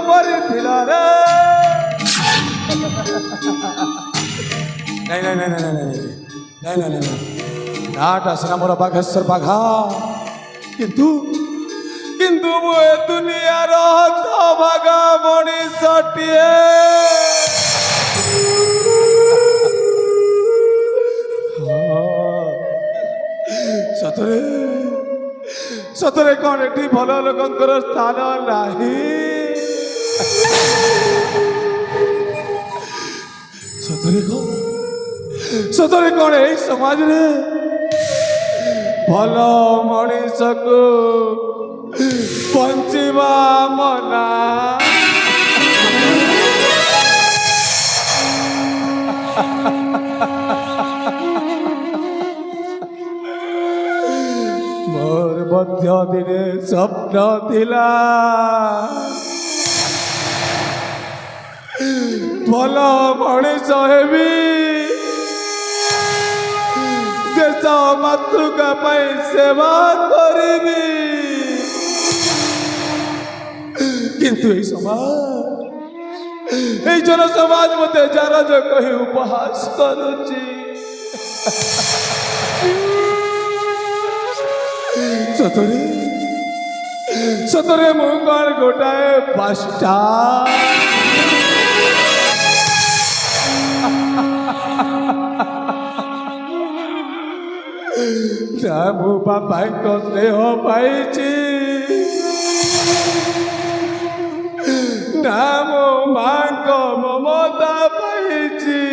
পরি ଥିଲା রে ନାଇଁ ନାଇଁ ନାଇଁ ନାଇଁ ନାଇଁ ନାଇଁ ନାଇଁ ନାଇଁ ନାଟା ସିନା ମୋର ବାଘେଶ୍ୱର ବାଘା କିନ୍ତୁ କିନ୍ତୁ ମୁଁ ଏ ଦୁନିଆର ହତଭାଗା ମଣିଷଟିଏ ସତରେ ସତରେ କ'ଣ ଏଠି ଭଲ ଲୋକଙ୍କର ସ୍ଥାନ ନାହିଁ ସତରେ କ'ଣ ଏଇ ସମାଜରେ ଭଲ ମଣିଷକୁ ବଞ୍ଚିବା ମନା ମୋର ମଧ୍ୟ ଦିନେ ସ୍ୱପ୍ନ ଥିଲା ଭଲ ମଣିଷ ହେବି ଦେଶ ମାତୃକା ପାଇଁ ସେବା କରିବି କିନ୍ତୁ ଏଇ ଜନସମାଜ ମତେ ଜାରଜ କହି ଉପହାସ କରୁଛି ସତରେ ସତରେ ମୁଁ କ'ଣ ଗୋଟାଏ ପାଷ୍ଟା ନା ମୁଁ ବାପାଙ୍କ ସ୍ନେହ ପାଇଛି ନା ମୋ ମାଙ୍କ ମମତା ପାଇଛି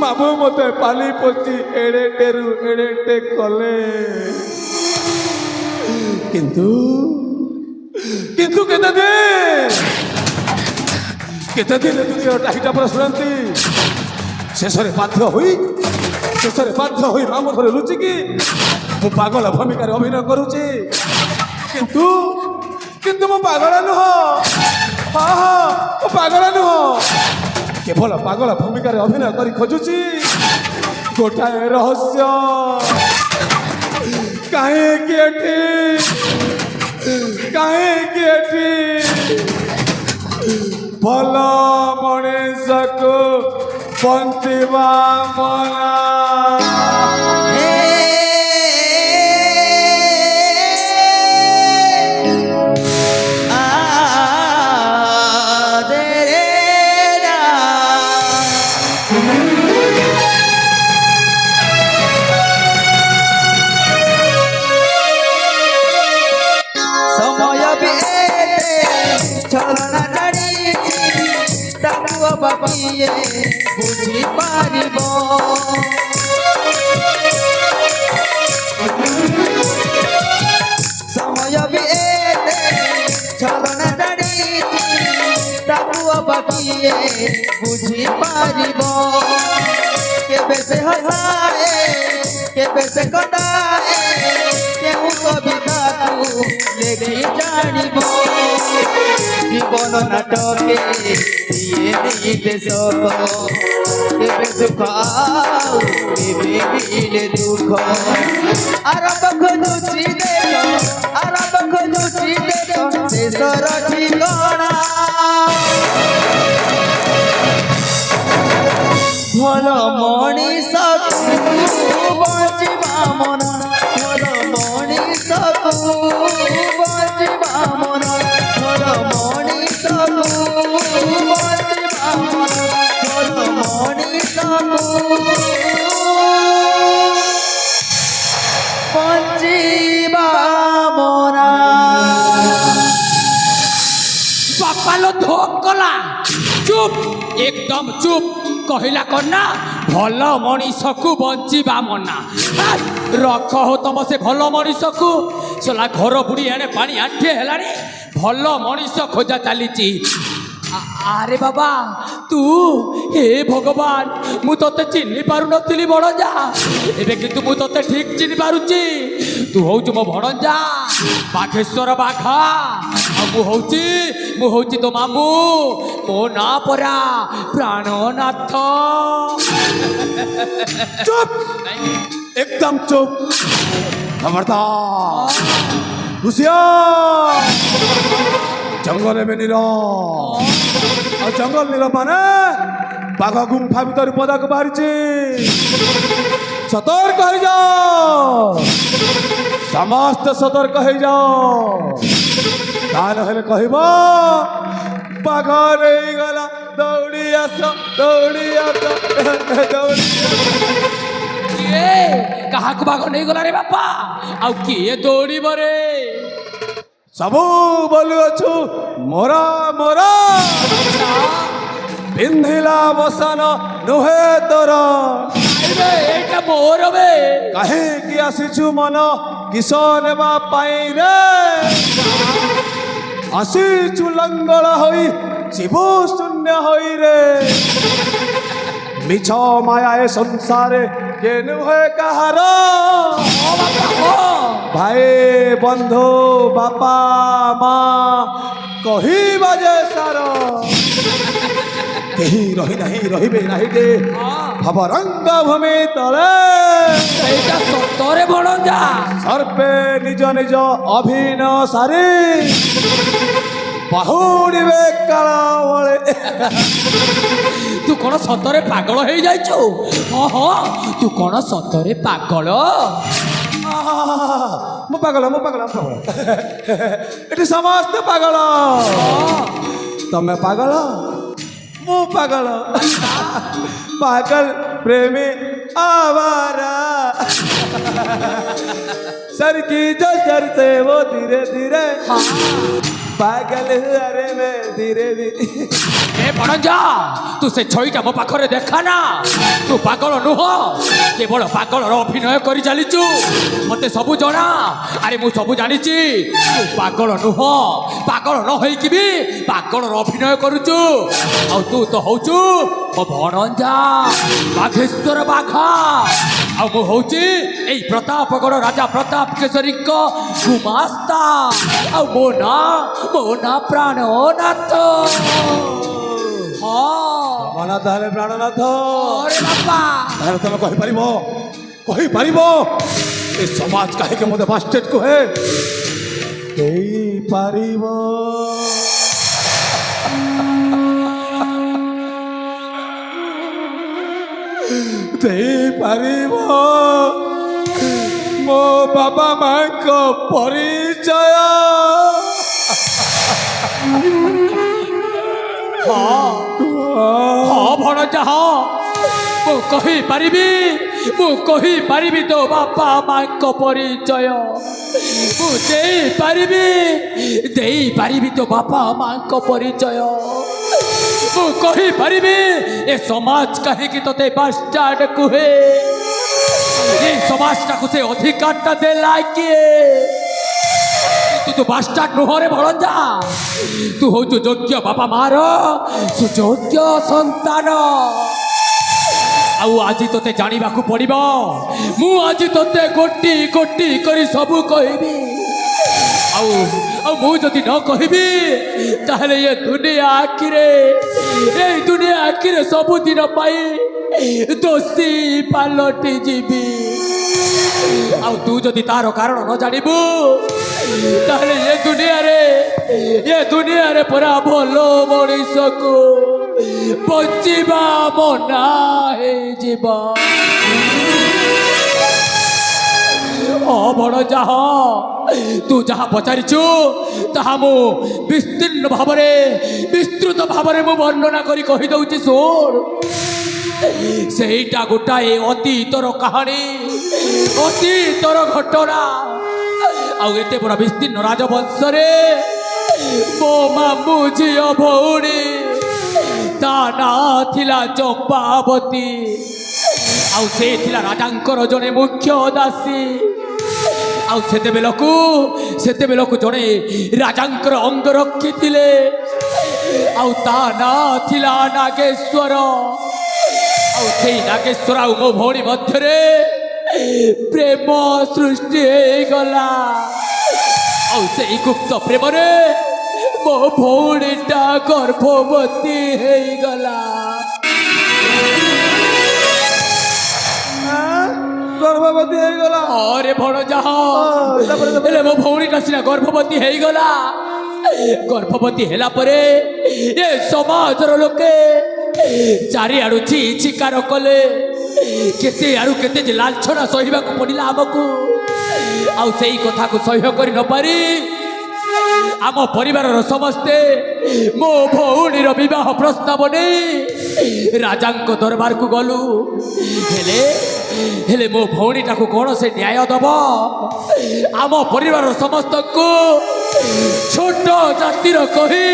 ମାମୁଁ ମତେ ପାଲି ପୋଷି ଏଡ଼େଟେରୁ ଏଡ଼େଟେ କଲେ କିନ୍ତୁ କିନ୍ତୁ କେତେ ଦିନ ଦୁନିଆର ଟାହିଟା ପୁରା ଶୁଣନ୍ତି ଶେଷରେ ବାଧ୍ୟ ହୋଇ ମାମୁଁ ଘରେ ଲୁଚିକି ମୁଁ ପାଗଳ ଭୂମିକାରେ ଅଭିନୟ କରୁଛି କିନ୍ତୁ କିନ୍ତୁ ମୁଁ ପାଗଳ ନୁହଁ ମୁଁ ପାଗଳ ନୁହଁ କେବଳ ପାଗଳ ଭୂମିକାରେ ଅଭିନୟ କରି ଖୋଜୁଛି ଗୋଟାଏ ରହସ୍ୟ କାହିଁକି ଏଠି ଭଲ ମଣିଷକୁ ବଞ୍ଚିବା ମନା ବାପିଏ ବୁଝି ପାରିବ ସମୟ ବି ଏତେ ଛଳନା ଜାଣିଛି ତାକୁ ବାପିଏ ବୁଝି ପାରିବ କେବେ ସେ ହସାଏ କେବେ ସେ କଟାଏ କେଉଁ କବିତାକୁ ଲେଖି ଜାଣିବ জীবন নাটকে দিয়ে নির্দেশক কেবে সুখ কেবে দিলে দুঃখ আরম্ভ খোঁজুছি দেখ শেষর ঠিকনা ভাল মଣିষକୁ বঞ্চিবা মনা ভাল মଣିষକୁ বঞ্চিবা মনা ভাল মଣିষକୁ বঞ্চিবা মনা ভাল মଣିষକୁ বঞ্চিবা মনা বাপালো ধোক কলা চুপ একদম চুপ কহিলা কন্যা ভাল মଣିষକୁ বঞ্চিবা মনা রখ হো তম সে ভাল মଣିষକୁ সোলা ঘর বুড়ি এনে পানি আঁঠিয়ে হেলানি ভাল মଣିষ খোঁজা চালিছি আরে বাবা তু হে ভগবান মু তোতে চিহ্নি পারু নথিলি ভণজা এবে কিন্তু মু তোতে ঠিক চিহ্নি পারুছি তু হউছু মো ভণজা বাঘেশ্বর বাঘা মু হউছি তো মামু মো না পরা প্রাণনাথ চুপ একদম চুপ খবরদার লুসিয়া জঙ্গলে মে নীল আর জঙ্গল নীল মানে বাঘ গুম্ফা ভিতর পদাক বাহারিছে সতর্ক হয়ে যাও সমস্ত সতর্ক হয়ে যাও তা নহলে কহিব বাঘ নেইগলা দৌড়ি আস দৌড়ি আস দৌড়ি କିଏ କାହାକୁ ବାଘ ନେଇଗଲା ରେ ବାପା ଆଉ କିଏ ଦୌଡ଼ିବ ରେ ସବୁ ବୋଲୁଅଛୁ ମୋର ମୋର ପିନ୍ଧିଲା ବସନ ନୁହେଁ ତୋର ଆରେ ଏଇଟା ମୋର ବେ କାହିଁକି ଆସିଛୁ ମନ କିସ ନେବା ପାଇଁ ରେ ଆସିଛୁ ଲଙ୍ଗଳ ହୋଇ ଯିବୁ ଶୂନ୍ୟ ହୋଇ ରେ ମିଛ ମାୟା ଏ ସଂସାରେ କେ ନୁହେଁ କାହାର ହଁ ବାପା ହଁ ଭାଇ ବନ୍ଧୁ ବାପା ମା କହିବା ଯେ ସାର କେହି ରହି ନାହିଁ ରହିବେ ନାହିଁ ଯେ ଭାବ ରଙ୍ଗ ଭୂମି ତଳେ ଏଇଟା ସତରେ ଭଣଜା ସର୍ପେ ନିଜ ନିଜ ଅଭିନୟ ସାରି ବାହୁଡ଼ିବେ କାଳ ବଳେ ତୁ କ'ଣ ସତରେ ପାଗଳ ହେଇଯାଇଛୁ ହଁ ହଁ ତୁ କ'ଣ ସତରେ ପାଗଳ ମୁଁ ପାଗଳ ମୁଁ ପାଗଳ ମୁଁ ପାଗଳ ଏଠି ସମସ୍ତେ ପାଗଳ ତମେ ପାଗଳ ମୁଁ ପାଗଳ ପାଗଳ ପ୍ରେମୀ आवारा सर की जो सर से वो धीरे धीरे पागल हुआ रे मैं धीरे धीरे ଏ ଭଣଜା ତୁ ସେ ଛଇଟା ମୋ ପାଖରେ ଦେଖା ନା ତୁ ପାଗଳ ନୁହଁ କେବଳ ପାଗଳର ଅଭିନୟ କରି ଚାଲିଛୁ ମତେ ସବୁ ଜଣା ଆରେ ମୁଁ ସବୁ ଜାଣିଛି ତୁ ପାଗଳ ନୁହଁ ପାଗଳ ନ ହେଇକି ବି ପାଗଳର ଅଭିନୟ କରୁଛୁ ଆଉ ତୁ ତ ହଉଛୁ ମୋ ଭଣଜା ବାଘେଶ୍ୱର ବାଘା ଆଉ ମୁଁ ହଉଛି ଏଇ ପ୍ରତାପଗଡ଼ ରାଜା ପ୍ରତାପ କେଶରୀଙ୍କ ଗୁମାସ୍ତା ଆଉ ମୋ ନା ପ୍ରାଣନାଥ ମନା ତାହେଲେ ପ୍ରାଣନାଥ ଅରେ ବାପା ତାହେଲେ ତମେ କହିପାରିବ ଏ ସମାଜ କାହିଁକି ମୋତେ ମାଷ୍ଟେଟ କୁହେ ଦେଇପାରିବ ଦେଇପାରିବ ମୋ ବାବା ମାଙ୍କ ପରିଚୟ ହଁ ଭଣଜା ହଁ ମୁଁ କହିପାରିବି ତୋ ବାପା ମାଙ୍କ ପରିଚୟ ମୁଁ ଦେଇପାରିବି ତୋ ବାପା ମାଙ୍କ ପରିଚୟ ମୁଁ କହିପାରିବି ଏ ସମାଜ କାହିଁକି ତୋତେ ବାଷ୍ଟାର୍ଡ କୁହେ ଏ ସମାଜଟାକୁ ସେ ଅଧିକାରଟା ଦେଲା କିଏ ତୁ ବାଷ୍ଟାର୍ଡ ନୁହଁରେ ଭଣଜା ତୁ ହଉଛୁ ଯୋଗ୍ୟ ବାପା ମାର ସୁଯୋଗ୍ୟ ସନ୍ତାନ ଆଉ ଆଜି ତୋତେ ଜାଣିବାକୁ ପଡ଼ିବ ମୁଁ ଆଜି ତୋତେ ଗୋଟି ଗୋଟି କରି ସବୁ କହିବି ଆଉ ମୁଁ ଯଦି ନ କହିବି ତାହେଲେ ଏ ଦୁନିଆ ଆଖିରେ ସବୁଦିନ ପାଇଁ ଦୋଷୀ ପାଲଟି ଯିବି ଆଉ ତୁ ଯଦି ତାର କାରଣ ନ ଜାଣିବୁ ତାହେଲେ ଏ ଦୁନିଆରେ ପରା ଭଲ ମଣିଷକୁ ବଞ୍ଚିବା ମନା ହେଇଯିବ ଭଣଜା ତୁ ଯାହା ପଚାରିଛୁ ତାହା ମୁଁ ବିସ୍ତୃତ ଭାବରେ ମୁଁ ବର୍ଣ୍ଣନା କରି କହିଦେଉଛି ଶୁଣ ସେଇଟା ଗୋଟାଏ ଅତୀତର କାହାଣୀ ଅତୀତର ଘଟଣା ଆଉ ଏତେ ବଡ଼ ବିସ୍ତୀର୍ଣ୍ଣ ରାଜବଂଶରେ ମୋ ମାମୁଁ ଝିଅ ଭଉଣୀ ତା ନାଁ ଥିଲା ଚମ୍ପାବତୀ ଆଉ ସେ ଥିଲା ରାଜାଙ୍କର ଜଣେ ମୁଖ୍ୟ ଦାସୀ ଆଉ ସେତେବେଳକୁ ଜଣେ ରାଜାଙ୍କର ଅଙ୍ଗରକ୍ଷୀ ଥିଲେ ଆଉ ତା ନାଁ ଥିଲା ନାଗେଶ୍ୱର ଆଉ ସେଇ ନାଗେଶ୍ୱର ଆଉ ମୋ ଭଉଣୀ ମଧ୍ୟରେ ପ୍ରେମ ସୃଷ୍ଟି ହେଇଗଲା ଆଉ ସେଇ ଗୁପ୍ତ ପ୍ରେମରେ ମୋ ଭଉଣୀଟା ଗର୍ଭବତୀ ହେଇଗଲା ଗର୍ଭବତୀ ହେଇଗଲା ଅରେ ଭଣଜା ତାପରେ ହେଲେ ମୋ ଭଉଣୀଟା ସିନା ଗର୍ଭବତୀ ହେଇଗଲା ଗର୍ଭବତୀ ହେଲା ପରେ ଏ ସମାଜର ଲୋକେ ଚାରିଆଡୁ ଚିକାର କଲେ କେତେ ଆଡୁ କେତେ ଯେ ଲାଞ୍ଛନା ସହିବାକୁ ପଡ଼ିଲା ଆମକୁ ଆଉ ସେଇ କଥାକୁ ସହ୍ୟ କରି ନ ପାରି ଆମ ପରିବାରର ସମସ୍ତେ ମୋ ଭଉଣୀର ବିବାହ ପ୍ରସ୍ତାବ ନେଇ ରାଜାଙ୍କ ଦରବାରକୁ ଗଲୁ ହେଲେ ହେଲେ ମୋ ଭଉଣୀଟାକୁ କ'ଣ ସେ ନ୍ୟାୟ ଦେବ ଆମ ପରିବାରର ସମସ୍ତଙ୍କୁ ଛୋଟ ଜାତିର କହି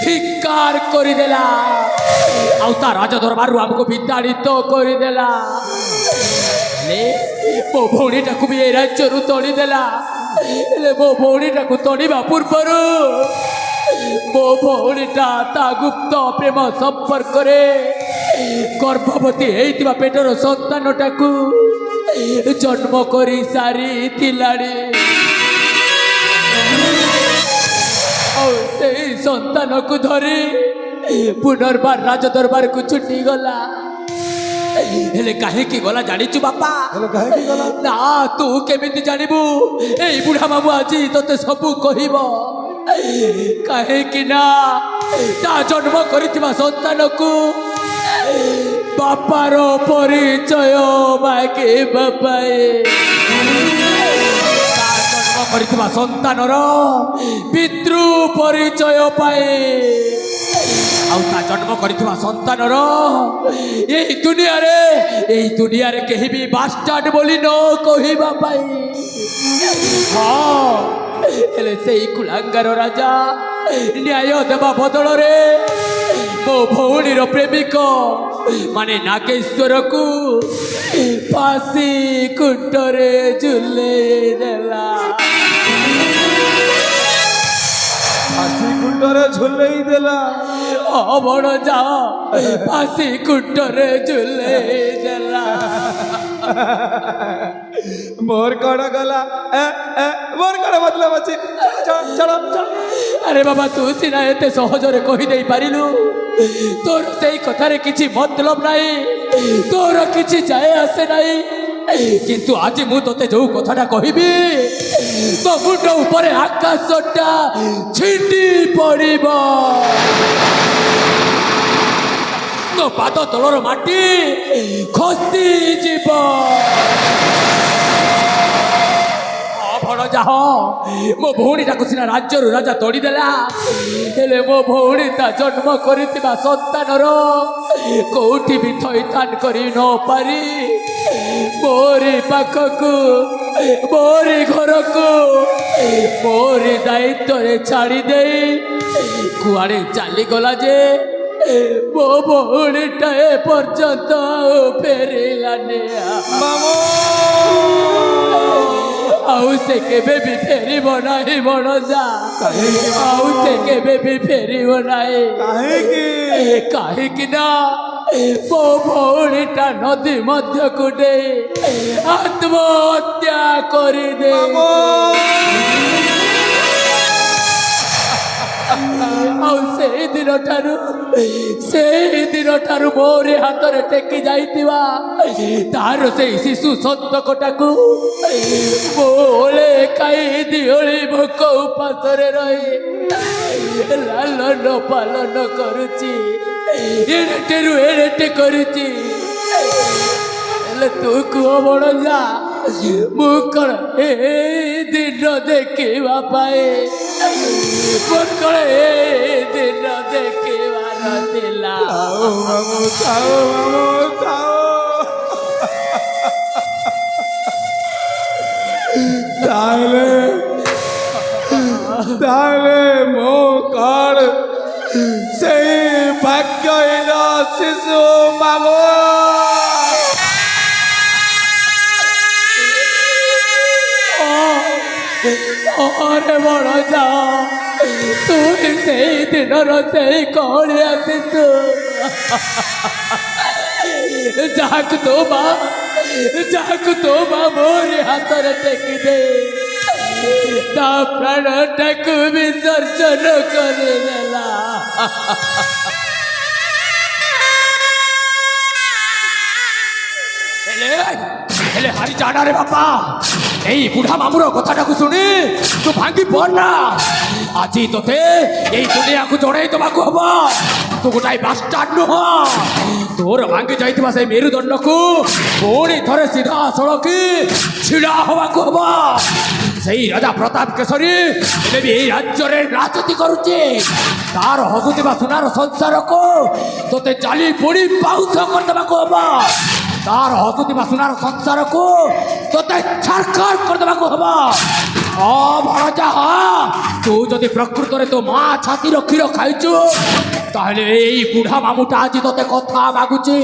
ଧିକ୍କାର କରିଦେଲା ଆଉ ତା ରାଜ ଦରବାରରୁ ଆମକୁ ବିତାଡ଼ିତ କରିଦେଲା ହେଲେ ମୋ ଭଉଣୀଟାକୁ ବି ଏ ରାଜ୍ୟରୁ ତଡ଼ିଦେଲା ହେଲେ ମୋ ଭଉଣୀଟାକୁ ତଡ଼ିବା ପୂର୍ବରୁ ମୋ ଭଉଣୀଟା ତା ଗୁପ୍ତ ପ୍ରେମ ସମ୍ପର୍କରେ ଗର୍ଭବତୀ ହେଇଥିବା ପେଟର ସନ୍ତାନଟାକୁ ଜନ୍ମ କରି ସାରିଥିଲାଣି ଆଉ ସେଇ ସନ୍ତାନକୁ ଧରି ପୁନର୍ବାର ରାଜ ଦରବାରକୁ ଛୁଟି ଗଲା ହେଲେ କାହିଁକି ଗଲା ଜାଣିଛୁ ବାପା ହେଲେ କାହିଁକି ଗଲା ନା ତୁ କେମିତି ଜାଣିବୁ ଏଇ ବୁଢ଼ା ମାମୁ ଆଜି ତତେ ସବୁ କହିବ କାହିଁକି ନା ତା ଜନ୍ମ କରିଥିବା ସନ୍ତାନକୁ ବାପାର ପରିଚୟ ମାଗିବା ପାଇଁ ତା ଜନ୍ମ କରିଥିବା ସନ୍ତାନର ପିତୃ ପରିଚୟ ପାଇଁ ଆଉ ତା ଜନ୍ମ କରିଥିବା ସନ୍ତାନର ଏଇ ଦୁନିଆରେ କେହି ବି ବାଷ୍ଟାର୍ଡ ବୋଲି ନ କହିବା ପାଇଁ ହଁ ହେଲେ ସେଇ କୁଳାଙ୍ଗାର ରାଜା ନ୍ୟାୟ ଦେବା ବଦଳରେ ମୋ ଭଉଣୀର ପ୍ରେମିକ ମାନେ ନାଗେଶ୍ୱରକୁ ଫାଶୀ କୁଣ୍ଠରେ ଝୁଲେଇ ଦେଲା ଫାଶୀ କୁଣ୍ଡରେ ଝୁଲେଇ ଦେଲା ଅବଣ ଯା ଫାଶୀ କୁଣ୍ଠରେ ଝୁଲେଇ ଦେଲା मोर कौन गला मोर कौन मतलब अच्छी चलो अरे बाबा तू सीना एते सहजरे कहि देई पारिलु तोर सेई कथारे किछि मतलब नाही तोर किछि जाय आसे नाही किंतु आज मु तोते जो कथाटा कहिबी तो मुंड ऊपर आकाशटा छिंडी पड़िबो तो पाद तलर माटी खसी जीव भणजा मो भौणीटा सीना राज्य राजा तोड़देला हेले मो भौणी ता जन्म करितिबा संतानर कोठी भी थैथान करि न पारी मोरी पाखकु मोरी घरकु मोरी दायित्व रे छाड़ी दे कुआड़े चली गला जे मो भौणीटा ए पर्यंत फेरिलाने आउ से केबे भी फेरिब नाही भणजा आउ से केबे भी फेरिब नाही काहेकि ना मो भौणीटा नदी मध्य कुटे आत्महत्या करि दे से दिन ठारू मोरे हाथ में टेकी जाइतिबा तार से शिशु संतकटाकू बोले खाई दिओली भोक उपासरे रही लालन पालन करुची एड़ेटेरु एड़ेटे करुची तू कुह बणजा मु कण ए दिन देखा पाए मोर कण ए दिन देखार दिला ताले मो कण से भाग्यहीन शिशु मामू अरे बड़ जा तू से दिन से कौड़ी आसीतु जाकु तो माँ मोरे हाथ में टेकी दे ता प्राणटाकू विसर्जन करदेला ହେଲେ ହାରି ଜାଣା ରେ ବାପା ଏଇ ବୁଢ଼ା ମାମୁର କଥାଟାକୁ ଶୁଣି ତୁ ଭାଙ୍ଗି ପଡ ନା ଆଜି ତୋତେ ଏଇ ଦୁନିଆକୁ ଜଣେଇ ଦେବାକୁ ହବ ତୁ ଗୋଟାଏ ବାଷ୍ଟାର୍ଡ ନୁହଁ ତୋର ଭାଙ୍ଗି ଯାଇଥିବା ସେଇ ମେରୁଦଣ୍ଡକୁ ପୁଣି ଥରେ ସିଧା ସଳକି ଛିଡ଼ା ହବାକୁ ହବ ସେଇ ରାଜା ପ୍ରତାପ କେଶରୀ ଏବେ ବି ଏଇ ରାଜ୍ୟରେ ରାଜନୀତି କରୁଛି ତାର ହସୁଥିବା ସୁନାର ସଂସାରକୁ ତୋତେ ଚାଲି ପୋଡ଼ି ପାଉଛ କରିଦେବାକୁ ହବ ତାର ହସୁଥିବା ସୁନାର ସଂସାରକୁ ତୋତେ ଛାରଖାର କରିଦେବାକୁ ହବ ଭଣଜା ତୁ ଯଦି ପ୍ରକୃତରେ ତୋ ମା ଛାତିର କ୍ଷୀର ଖାଇଛୁ ତାହେଲେ ଏଇ ବୁଢ଼ା ମାମୁଟା ଆଜି ତୋତେ କଥା ମାଗୁଛି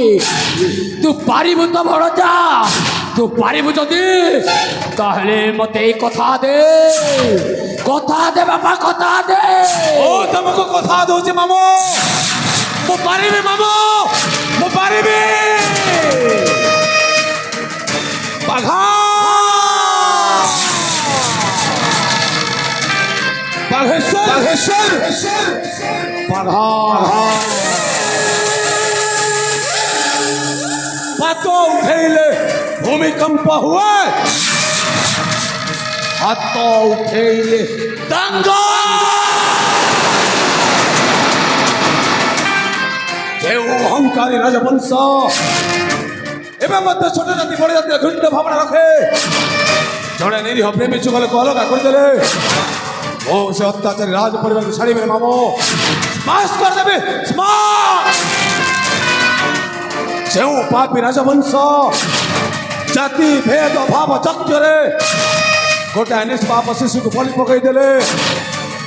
ତୁ ପାରିବୁ ତ ଭଣଜା ତୁ ପାରିବୁ ଯଦି ତାହେଲେ ମତେ ଏଇ କଥା ଦେ ବାପା କଥା ଦେ ଓ ତମକୁ କଥା ଦଉଛି ମାମୁ ମୁଁ ପାରିବି ମାମୁ ମୁଁ ପାରିବି ବାଘା बाघेश्वर बाघा पातो उठेले भूमिकंप हुए हाथों उठेले दंगा अहंकारी राजवंश एवं मध्य छोट जाति बड़ जाति घृण्य भावना रखे जड़े निरीह प्रेमी चुगल को अलग करदे ओ से अत्याचारी राज परिवार को छाड़ी मेरे मामो स्माश कर देबे स्माश से पापी राजवंश जाति भेद भाव चक्रे गोटे निष्पाप शिशु को बलि पकई देले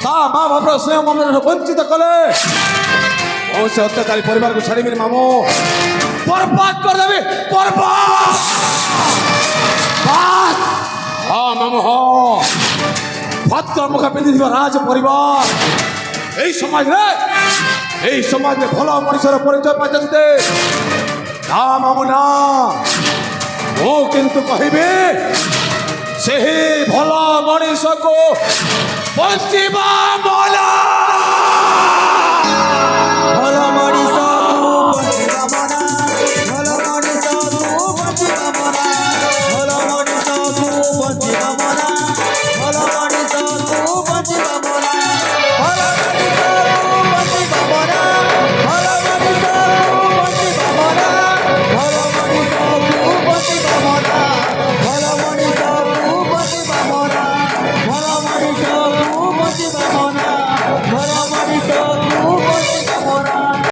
ता माँ बाप स्नेह ममता वंचित कले ओ से अत्याचारी परिवार को छाड़ी मेरे मामो बर्बाद कर देबे बर्बाद हाँ मामो हाँ भद्र मुख पिंधि राज परिवार यही समाज में भल मनुष्यर परिचय पाते ना मामुना मु किंतु कहबी से भल मनुष्य को बंचिबा मना भल मनीष भल मनीष बंचिबा मना भल मनीष बंचिबा मना भल मनीष बंचिबा मना